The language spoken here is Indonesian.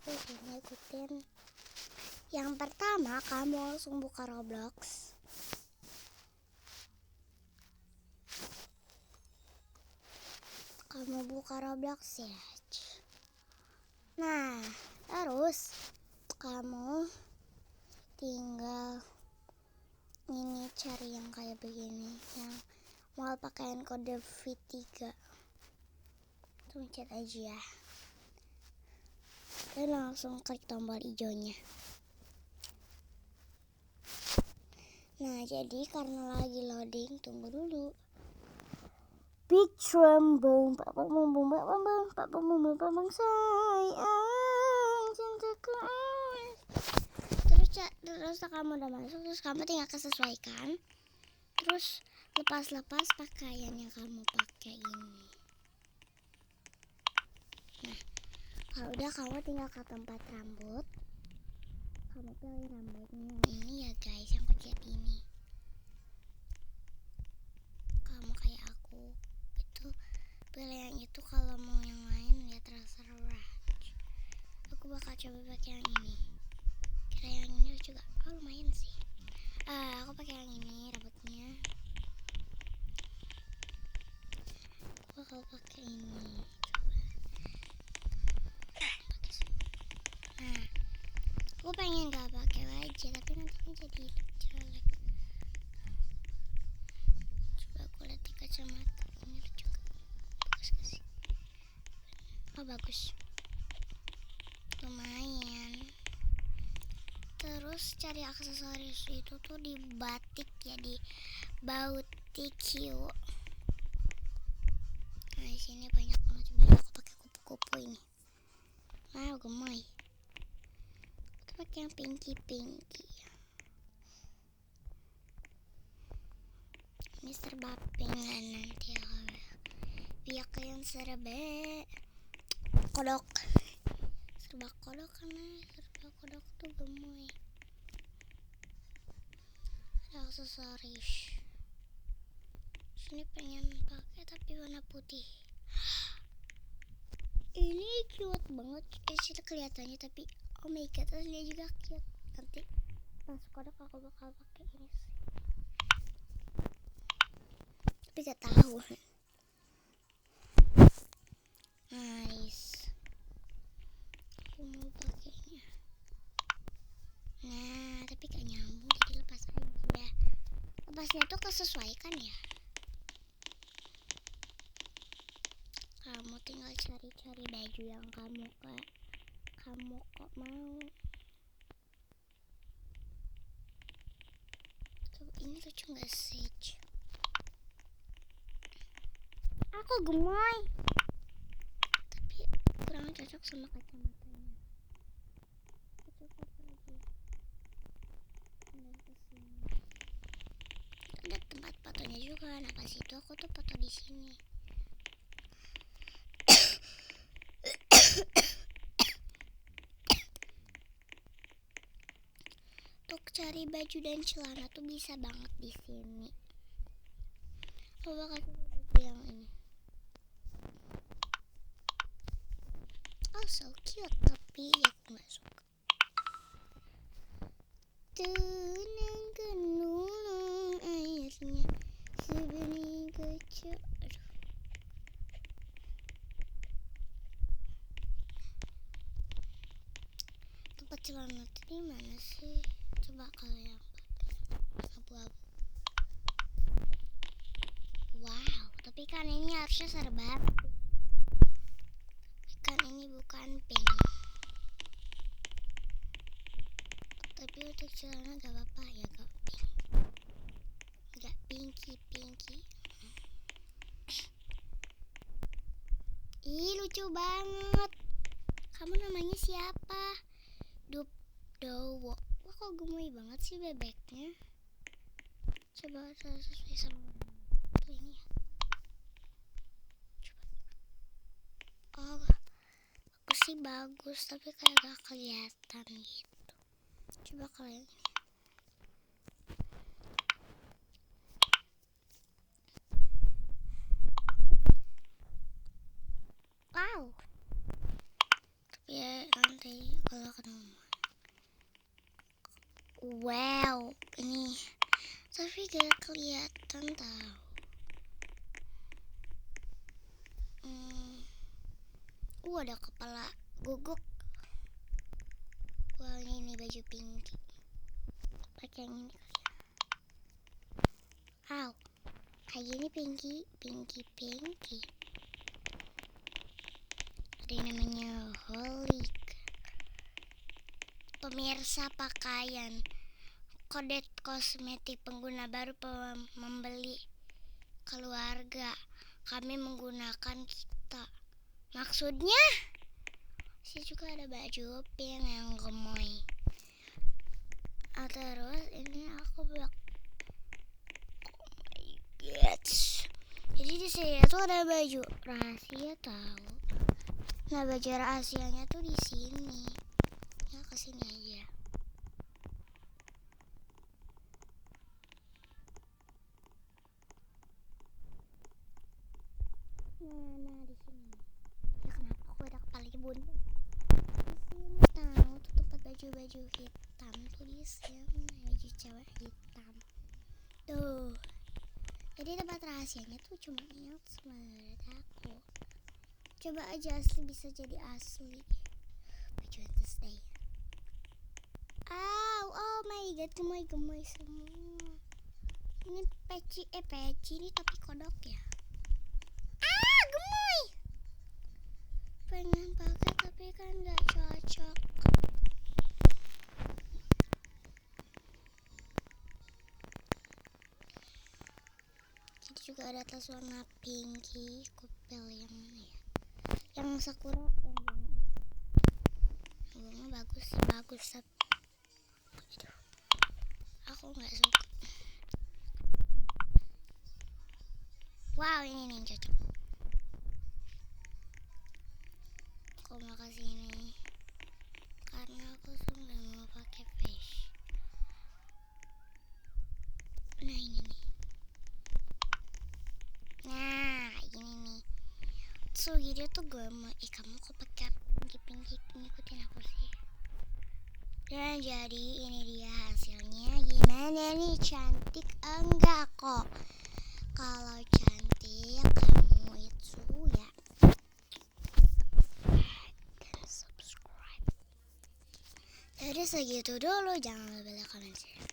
aku ini ikutin. Yang pertama, kamu langsung buka Roblox. Kamu buka Roblox ya. Nah, terus kamu tinggal ini cari yang kayak begini, yang mau pakaiin kode V3. Pencet aja ya. Dan langsung klik tombol hijaunya. Nah, jadi karena lagi loading, tunggu dulu. Big Trombone, Pak Bambang sayang cintaku. Terus kamu udah masuk, terus kamu tinggal kesesuaikan. Terus lepas pakaian yang kamu pakai ini. Nah, kalau udah kamu tinggal ke tempat rambut. Kamu pilih rambutnya yang ini ya guys, yang kecil ini. Kamu kayak aku itu pilih yang itu, kalau mau yang lain ya terserah. Aku bakal coba pakai yang ini. Kira yang ini juga lumayan sih. Aku pakai yang ini rambutnya. Aku bakal pakai ini. Nah, aku pengen gak pakai wajah, tapi nantinya jadi jelek. Coba aku lihat di kacamata ini juga bagus gak sih? Oh bagus, lumayan. Terus cari aksesoris itu tuh di batik ya, di Boutique Q. Nah di sini banyak banget. Coba aku pakai kupu-kupu ini. Wow gemoy. Aku pakai yang pinky. Ini serba pink lah nanti aku biar kalian serba kodok. Serba kodok karena serba kodok tuh gemoy. Ada aksesoris. Sini pengen pakai tapi warna putih. Ini cute banget, kecil kelihatannya, tapi oh my god, aslinya juga cute. Nanti pas kodok aku bakal pakai ini sih. Tapi gak tahu. Nice. Aku mau pakainya. Nah, tapi gak nyambung, jadi lepas aja. Lepasnya tuh kesesuaikan ya. Kamu tinggal cari-cari baju yang kamu kok mau. Ini lucu gak sih? Aku gemoy, tapi kurang cocok sama kacamatanya. Cocok lagi. Ada tempat fotonya juga. Nah pas itu aku tuh foto di sini. Untuk cari baju dan celana tuh bisa banget di sini. Aku bakal coba baju yang ini. Oh so cute, tapi aku gak suka. Tenang kenulung airnya sebening kecil. Tempat celana tuh di mana sih? Coba kalau yang abu-abu. Wow, tapi kan ini harusnya serba pink. Tapi kan ini bukan pink. Tapi untuk celana gak apa-apa ya, gak pink. Gak pinky. Ih lucu banget. Kamu namanya siapa? Dowo. Wah kok gemoy banget sih bebeknya. Coba sesuai sama tuh ini ya. Coba. Oh bagus sih, bagus, tapi kayak gak kelihatan gitu. Coba kalau yang ini. Wow. Tapi ya nanti Wow, ini tapi gak kelihatan tau. Ada kepala guguk. Wah, ini baju pinky. Pakai yang ini kali ya. Kayak gini pinky. Ada yang namanya Holy. Pemirsa pakaian. Kode kosmetik pengguna baru membeli keluarga. Kami menggunakan kita. Maksudnya? Sih juga ada baju pink yang gemoy. Terus ini aku bilang, oh my god. Jadi di sini tuh ada baju rahasia tahu. Nah, baju rahasianya tuh di sini. Ya kesini aja. Nah di sini. Ya kenapa aku ada kepalanya bunda? Di sini tahu tuh tempat baju hitam tuh di sini, baju cewek hitam. Tuh. Jadi tempat rahasianya tuh cuma yang menurut aku. Coba aja asli bisa jadi asli. Baju this day. Oh my god, gemoy semua. Ini peci ini tapi kodok ya. Gemoy. Pengen pakai tapi kan nggak cocok. Jadi juga ada tas warna pinky, kupel yang mana ya? Yang sakura yang bunga bagus. Aduh, aku nggak suka. Wow, ini nih cocok. Aku mau kasih ini karena aku sudah mau pakai face. Nah ini nih. Nah ini nih. So gitu tuh gue mau kamu kok pakai pinky ngikutin aku sih. Dan jadi ini dia hasilnya. Gimana nih, cantik enggak kok? Kalau cantik kamu itu ya dan subscribe. Jadi segitu dulu, jangan lupa like, comment, share.